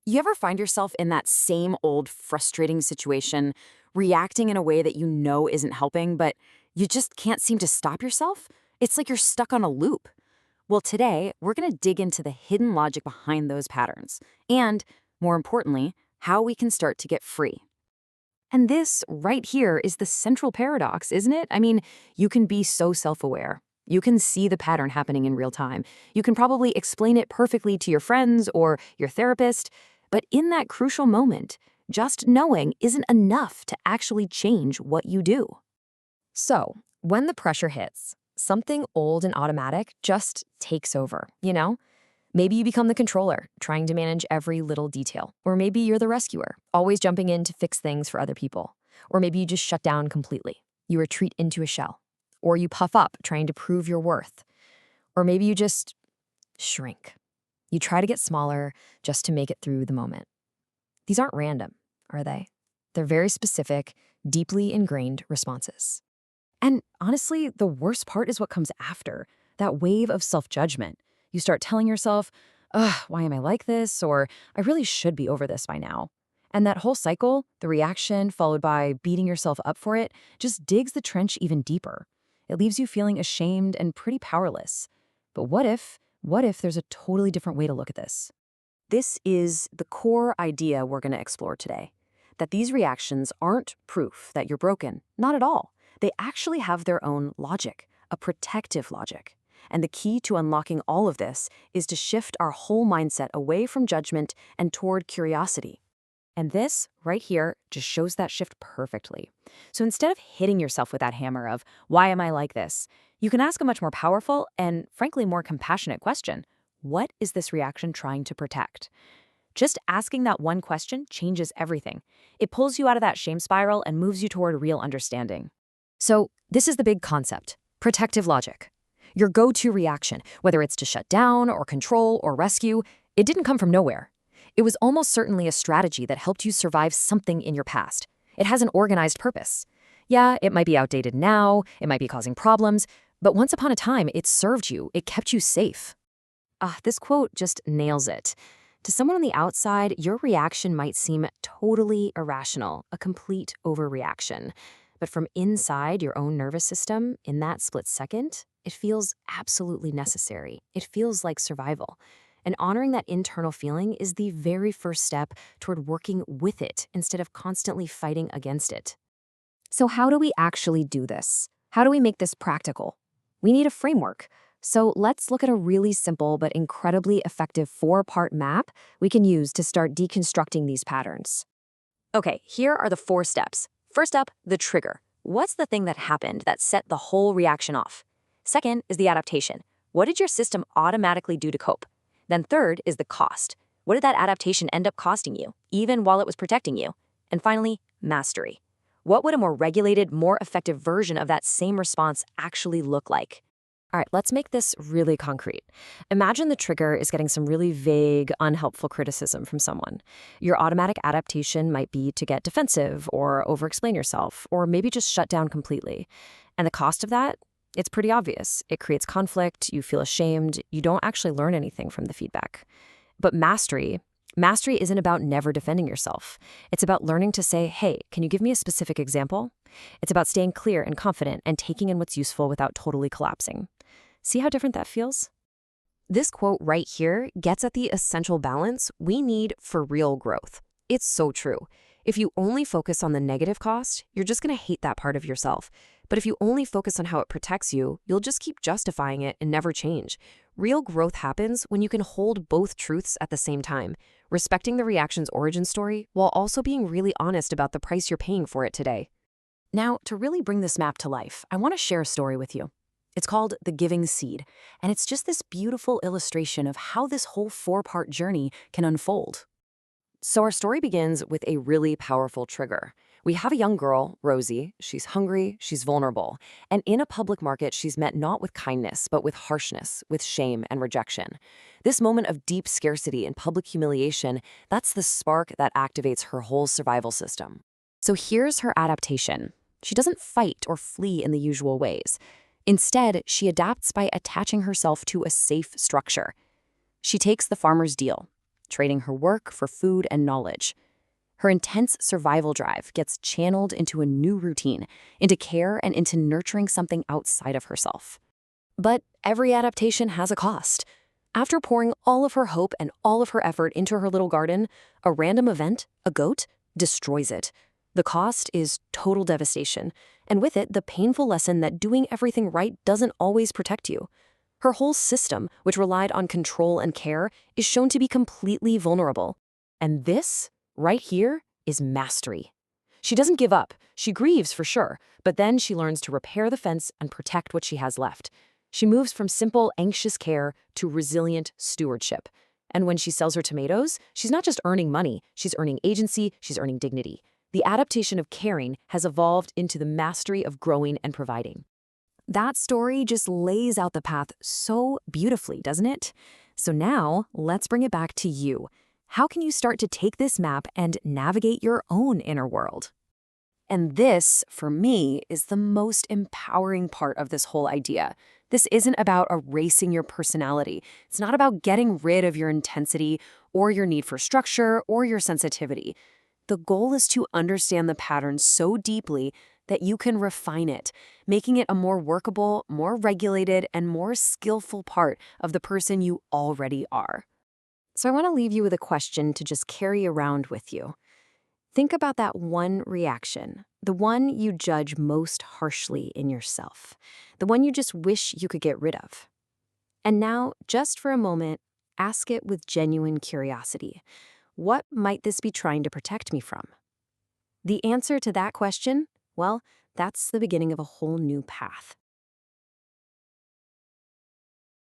You ever find yourself in that same old frustrating situation, reacting in a way that you know isn't helping, but you just can't seem to stop yourself? It's like you're stuck on a loop. Well, today, we're going to dig into the hidden logic behind those patterns, and, more importantly, how we can start to get free. And this, right here, is the central paradox, isn't it? I mean, you can be so self-aware. You can see the pattern happening in real time. You can probably explain it perfectly to your friends or your therapist. But in that crucial moment, just knowing isn't enough to actually change what you do. So, when the pressure hits, something old and automatic just takes over, you know? Maybe you become the controller, trying to manage every little detail. Or maybe you're the rescuer, always jumping in to fix things for other people. Or maybe you just shut down completely. You retreat into a shell. Or you puff up, trying to prove your worth. Or maybe you just shrink. You try to get smaller just to make it through the moment. These aren't random, are they? They're very specific, deeply ingrained responses. And honestly, the worst part is what comes after, that wave of self-judgment. You start telling yourself, ugh, why am I like this? Or I really should be over this by now. And that whole cycle, the reaction followed by beating yourself up for it, just digs the trench even deeper. It leaves you feeling ashamed and pretty powerless. But what if there's a totally different way to look at this? This is the core idea we're going to explore today. That these reactions aren't proof that you're broken. Not at all. They actually have their own logic, a protective logic. And the key to unlocking all of this is to shift our whole mindset away from judgment and toward curiosity. And this, right here, just shows that shift perfectly. So instead of hitting yourself with that hammer of, why am I like this? You can ask a much more powerful and, frankly, more compassionate question. What is this reaction trying to protect? Just asking that one question changes everything. It pulls you out of that shame spiral and moves you toward real understanding. So, this is the big concept, protective logic. Your go-to reaction, whether it's to shut down or control or rescue, it didn't come from nowhere. It was almost certainly a strategy that helped you survive something in your past. It has an organized purpose. Yeah, it might be outdated now, it might be causing problems, but once upon a time, it served you, it kept you safe. This quote just nails it. To someone on the outside, your reaction might seem totally irrational, a complete overreaction. But from inside your own nervous system, in that split second, it feels absolutely necessary. It feels like survival. And honoring that internal feeling is the very first step toward working with it instead of constantly fighting against it. So how do we actually do this? How do we make this practical? We need a framework. So let's look at a really simple but incredibly effective 4-part map we can use to start deconstructing these patterns. Okay, here are the 4 steps. First up, the trigger. What's the thing that happened that set the whole reaction off? Second is the adaptation. What did your system automatically do to cope? Then third is the cost. What did that adaptation end up costing you, even while it was protecting you? And finally, mastery. What would a more regulated, more effective version of that same response actually look like? All right, let's make this really concrete. Imagine the trigger is getting some really vague, unhelpful criticism from someone. Your automatic adaptation might be to get defensive or over-explain yourself, or maybe just shut down completely. And the cost of that? It's pretty obvious. It creates conflict, you feel ashamed, you don't actually learn anything from the feedback. But mastery isn't about never defending yourself. It's about learning to say, hey, can you give me a specific example? It's about staying clear and confident and taking in what's useful without totally collapsing. See how different that feels? This quote right here gets at the essential balance we need for real growth. It's so true. If you only focus on the negative cost, you're just going to hate that part of yourself. But if you only focus on how it protects you, you'll just keep justifying it and never change. Real growth happens when you can hold both truths at the same time, respecting the reaction's origin story while also being really honest about the price you're paying for it today. Now, to really bring this map to life, I want to share a story with you. It's called The Giving Seed, and it's just this beautiful illustration of how this whole 4-part journey can unfold. So our story begins with a really powerful trigger. We have a young girl, Rosie. She's hungry, she's vulnerable, and in a public market, she's met not with kindness, but with harshness, with shame and rejection. This moment of deep scarcity and public humiliation, that's the spark that activates her whole survival system. So here's her adaptation. She doesn't fight or flee in the usual ways. Instead, she adapts by attaching herself to a safe structure. She takes the farmer's deal. trading her work for food and knowledge. Her intense survival drive gets channeled into a new routine, into care and into nurturing something outside of herself. But every adaptation has a cost. After pouring all of her hope and all of her effort into her little garden, a random event, a goat, destroys it. The cost is total devastation, and with it, the painful lesson that doing everything right doesn't always protect you. Her whole system, which relied on control and care, is shown to be completely vulnerable. And this, right here, is mastery. She doesn't give up. She grieves for sure, but then she learns to repair the fence and protect what she has left. She moves from simple, anxious care to resilient stewardship. And when she sells her tomatoes, she's not just earning money, she's earning agency, she's earning dignity. The adaptation of caring has evolved into the mastery of growing and providing. That story just lays out the path so beautifully, doesn't it? So now, let's bring it back to you. How can you start to take this map and navigate your own inner world? And this, for me, is the most empowering part of this whole idea. This isn't about erasing your personality. It's not about getting rid of your intensity or your need for structure or your sensitivity. The goal is to understand the pattern so deeply that you can refine it, making it a more workable, more regulated, and more skillful part of the person you already are. So I want to leave you with a question to just carry around with you. Think about that one reaction, the one you judge most harshly in yourself, the one you just wish you could get rid of. And now, just for a moment, ask it with genuine curiosity. What might this be trying to protect me from? The answer to that question, well, that's the beginning of a whole new path.